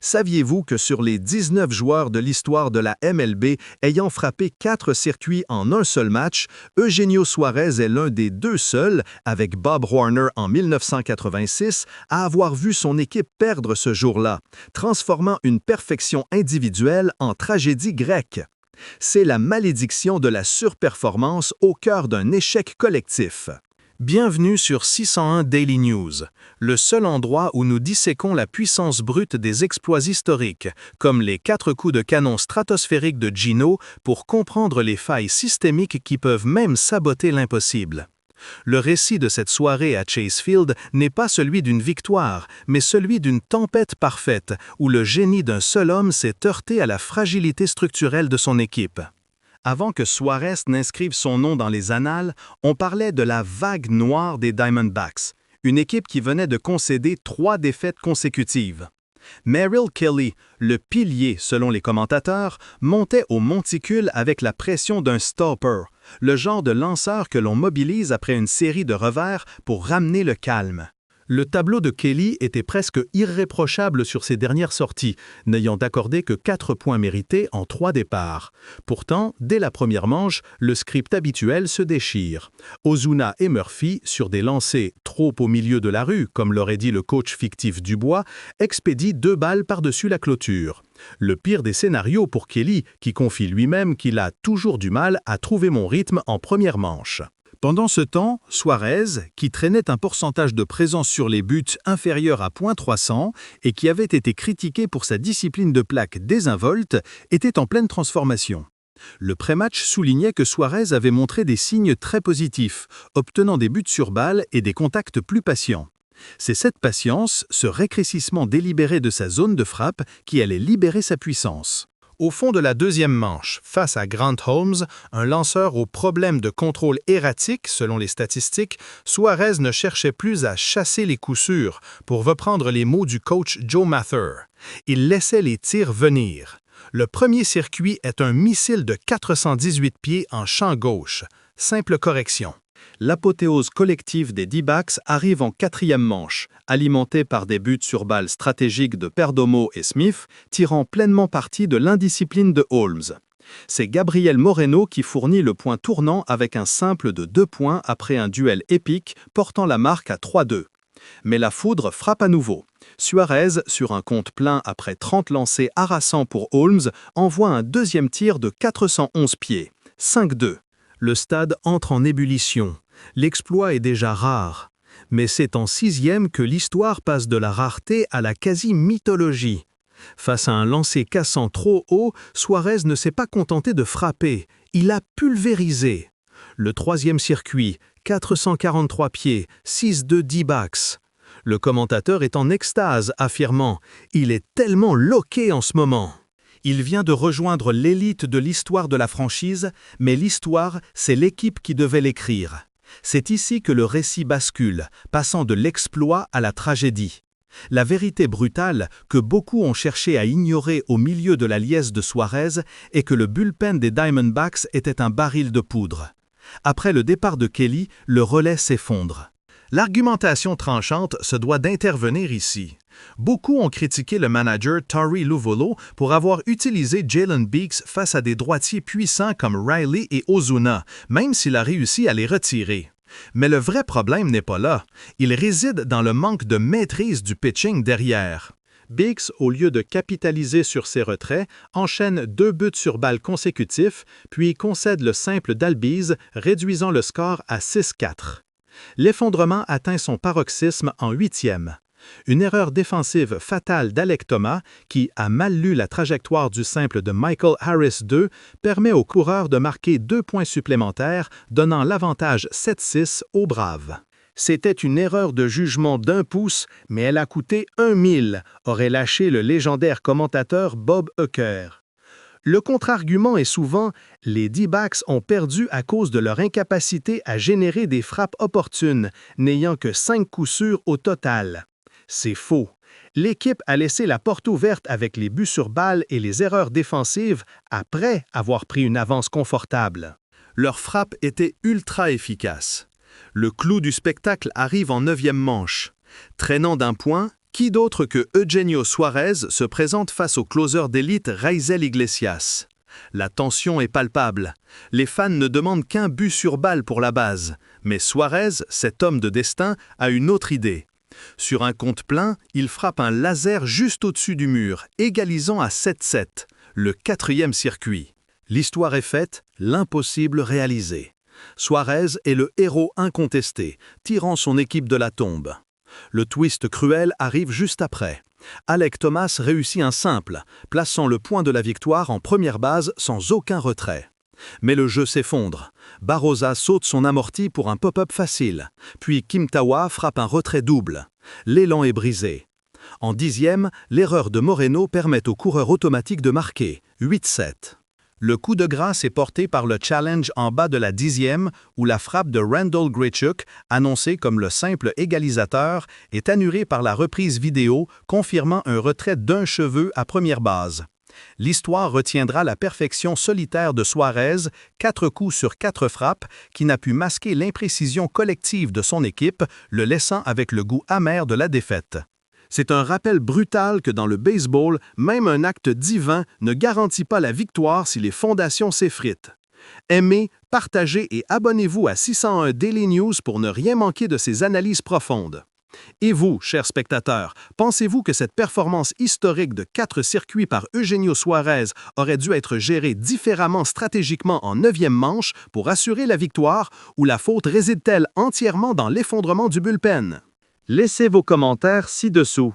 Saviez-vous que sur les 19 joueurs de l'histoire de la MLB ayant frappé 4 circuits en un seul match, Eugenio Suárez est l'un des 2 seuls, avec Bob Warner en 1986, à avoir vu son équipe perdre ce jour-là, transformant une perfection individuelle en tragédie grecque. C'est la malédiction de la surperformance au cœur d'un échec collectif. Bienvenue sur 601 Daily News, le seul endroit où nous disséquons la puissance brute des exploits historiques, comme les 4 coups de canon stratosphériques de Gino, pour comprendre les failles systémiques qui peuvent même saboter l'impossible. Le récit de cette soirée à Chase Field n'est pas celui d'une victoire, mais celui d'une tempête parfaite, où le génie d'un seul homme s'est heurté à la fragilité structurelle de son équipe. Avant que Suárez n'inscrive son nom dans les annales, on parlait de la vague noire des Diamondbacks, une équipe qui venait de concéder 3 défaites consécutives. Merrill Kelly, le pilier selon les commentateurs, montait au monticule avec la pression d'un stopper, le genre de lanceur que l'on mobilise après une série de revers pour ramener le calme. Le tableau de Kelly était presque irréprochable sur ses dernières sorties, n'ayant accordé que 4 points mérités en 3 départs. Pourtant, dès la première manche, le script habituel se déchire. Ozuna et Murphy, sur des lancers trop au milieu de la rue, comme l'aurait dit le coach fictif Dubois, expédient 2 balles par-dessus la clôture. Le pire des scénarios pour Kelly, qui confie lui-même qu'il a toujours du mal à trouver mon rythme en première manche. Pendant ce temps, Suárez, qui traînait un pourcentage de présence sur les buts inférieur à .300 et qui avait été critiqué pour sa discipline de plaque désinvolte, était en pleine transformation. Le pré-match soulignait que Suárez avait montré des signes très positifs, obtenant des buts sur balle et des contacts plus patients. C'est cette patience, ce rétrécissement délibéré de sa zone de frappe, qui allait libérer sa puissance. Au fond de la deuxième manche, face à Grant Holmes, un lanceur aux problèmes de contrôle erratique selon les statistiques, Suárez ne cherchait plus à chasser les coups sûrs, pour reprendre les mots du coach Joe Mather. Il laissait les tirs venir. Le premier circuit est un missile de 418 pieds en champ gauche. Simple correction. L'apothéose collective des D-backs arrive en 4e manche, alimentée par des buts sur balles stratégiques de Perdomo et Smith, tirant pleinement parti de l'indiscipline de Holmes. C'est Gabriel Moreno qui fournit le point tournant avec un simple de 2 points après un duel épique portant la marque à 3-2. Mais la foudre frappe à nouveau. Suárez, sur un compte plein après 30 lancers harassants pour Holmes, envoie un deuxième tir de 411 pieds, 5-2. Le stade entre en ébullition. L'exploit est déjà rare. Mais c'est en 6e que l'histoire passe de la rareté à la quasi-mythologie. Face à un lancer cassant trop haut, Suárez ne s'est pas contenté de frapper, il a pulvérisé. Le 3e circuit, 443 pieds, 6-2 D-backs. Le commentateur est en extase, affirmant « Il est tellement loqué en ce moment ». Il vient de rejoindre l'élite de l'histoire de la franchise, mais l'histoire, c'est l'équipe qui devait l'écrire. C'est ici que le récit bascule, passant de l'exploit à la tragédie. La vérité brutale, que beaucoup ont cherché à ignorer au milieu de la liesse de Suárez, est que le bullpen des Diamondbacks était un baril de poudre. Après le départ de Kelly, le relais s'effondre. L'argumentation tranchante se doit d'intervenir ici. Beaucoup ont critiqué le manager Torey Lovullo pour avoir utilisé Jalen Beeks face à des droitiers puissants comme Riley et Ozuna, même s'il a réussi à les retirer. Mais le vrai problème n'est pas là. Il réside dans le manque de maîtrise du pitching derrière. Beeks, au lieu de capitaliser sur ses retraits, enchaîne 2 buts sur balle consécutifs, puis concède le simple d'Albies, réduisant le score à 6-4. L'effondrement atteint son paroxysme en 8e. Une erreur défensive fatale d'Alek Thomas, qui a mal lu la trajectoire du simple de Michael Harris II, permet au coureur de marquer 2 points supplémentaires, donnant l'avantage 7-6 aux Braves. C'était une erreur de jugement d'1 pouce, mais elle a coûté 1 000, aurait lâché le légendaire commentateur Bob Uecker. Le contre-argument est souvent « les D-backs ont perdu à cause de leur incapacité à générer des frappes opportunes, n'ayant que 5 coups sûrs au total ». C'est faux. L'équipe a laissé la porte ouverte avec les buts sur balle et les erreurs défensives après avoir pris une avance confortable. Leur frappe était ultra efficace. Le clou du spectacle arrive en 9e manche. Traînant d'un point, Qui d'autre que Eugenio Suárez se présente face au closer d'élite Raisel Iglesias? La tension est palpable. Les fans ne demandent qu'un but sur balle pour la base. Mais Suárez, cet homme de destin, a une autre idée. Sur un compte plein, il frappe un laser juste au-dessus du mur, égalisant à 7-7, le 4e circuit. L'histoire est faite, l'impossible réalisé. Suárez est le héros incontesté, tirant son équipe de la tombe. Le twist cruel arrive juste après. Alec Thomas réussit un simple, plaçant le point de la victoire en première base sans aucun retrait. Mais le jeu s'effondre. Barroza saute son amorti pour un pop-up facile, puis Kim Tawa frappe un retrait double. L'élan est brisé. En 10e, l'erreur de Moreno permet au coureur automatique de marquer, 8-7. Le coup de grâce est porté par le challenge en bas de la 10e, où la frappe de Randall Grichuk, annoncée comme le simple égalisateur, est annulée par la reprise vidéo, confirmant un retrait d'un cheveu à première base. L'histoire retiendra la perfection solitaire de Suárez, 4 coups sur 4 frappes, qui n'a pu masquer l'imprécision collective de son équipe, le laissant avec le goût amer de la défaite. C'est un rappel brutal que dans le baseball, même un acte divin ne garantit pas la victoire si les fondations s'effritent. Aimez, partagez et abonnez-vous à 601 Daily News pour ne rien manquer de ces analyses profondes. Et vous, chers spectateurs, pensez-vous que cette performance historique de 4 circuits par Eugenio Suárez aurait dû être gérée différemment stratégiquement en 9e manche pour assurer la victoire, ou la faute réside-t-elle entièrement dans l'effondrement du bullpen? Laissez vos commentaires ci-dessous.